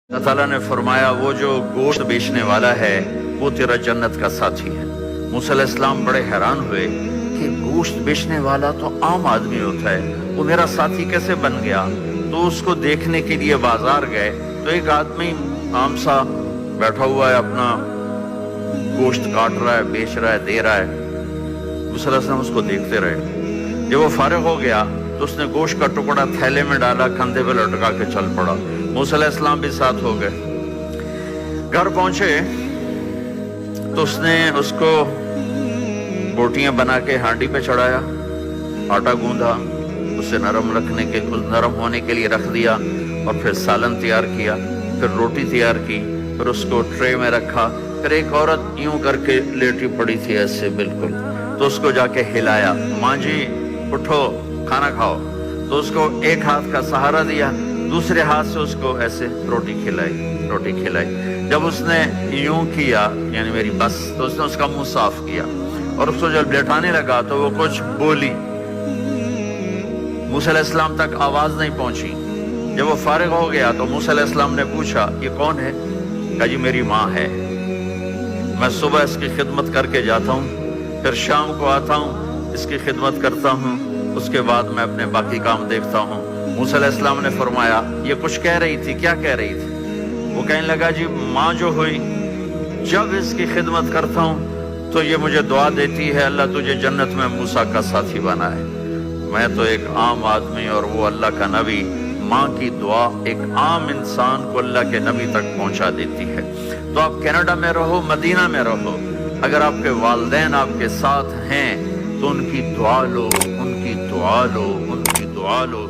اللہ تعالیٰ نے فرمایا وہ جو گوشت بیچنے والا ہے وہ تیرا جنت کا ساتھی ہے۔ موسیٰ علیہ السلام بڑے حیران ہوئے کہ گوشت بیچنے والا تو عام آدمی ہوتا ہے، وہ میرا ساتھی کیسے بن گیا؟ تو اس کو دیکھنے کے لیے بازار گئے تو ایک آدمی عام سا بیٹھا ہوا ہے، اپنا گوشت کاٹ رہا ہے، بیچ رہا ہے، دے رہا ہے۔ موسیٰ علیہ السلام اس کو دیکھتے رہے۔ جب وہ فارغ ہو گیا تو اس نے گوشت کا ٹکڑا تھیلے میں ڈالا، کندھے پہ لٹکا کے چل پڑا۔ موسیٰ علیہ السلام بھی ساتھ ہو گئے۔ گھر پہنچے تو اس نے اس کو بوٹیاں بنا کے ہانڈی پہ چڑھایا، آٹا گوندھا، اسے نرم ہونے کے لیے رکھ دیا، اور پھر سالن تیار کیا، پھر روٹی تیار کی، پھر اس کو ٹرے میں رکھا۔ پھر ایک عورت یوں کر کے لیٹی پڑی تھی ایسے بالکل، تو اس کو جا کے ہلایا، ماں جی اٹھو کھانا کھاؤ۔ تو اس کو ایک ہاتھ کا سہارا دیا، دوسرے ہاتھ سے اس کو ایسے روٹی کھلائی۔ جب اس نے یوں کیا یعنی میری بس، تو اس نے اس کا منہ صاف کیا، اور اس کو جب لٹانے لگا تو وہ کچھ بولی، موسیٰ علیہ السلام تک آواز نہیں پہنچی۔ جب وہ فارغ ہو گیا تو موسیٰ علیہ السلام نے پوچھا یہ کون ہے؟ کہا جی میری ماں ہے، میں صبح اس کی خدمت کر کے جاتا ہوں، پھر شام کو آتا ہوں، اس کی خدمت کرتا ہوں، اس کے بعد میں اپنے باقی کام دیکھتا ہوں۔ موسیٰ علیہ السلام نے فرمایا یہ کچھ کہہ رہی تھی، کیا کہہ رہی تھی؟ وہ کہنے لگا جی ماں جو ہوئی، جب اس کی خدمت کرتا ہوں تو یہ مجھے دعا دیتی ہے اللہ تجھے جنت میں موسیٰ کا ساتھی بنائے۔ میں تو ایک عام آدمی اور وہ اللہ کا نبی، ماں کی دعا ایک عام انسان کو اللہ کے نبی تک پہنچا دیتی ہے۔ تو آپ کینیڈا میں رہو، مدینہ میں رہو، اگر آپ کے والدین آپ کے ساتھ ہیں تو ان کی دعا لو، ان کی دعا لو، ان کی دعا لو۔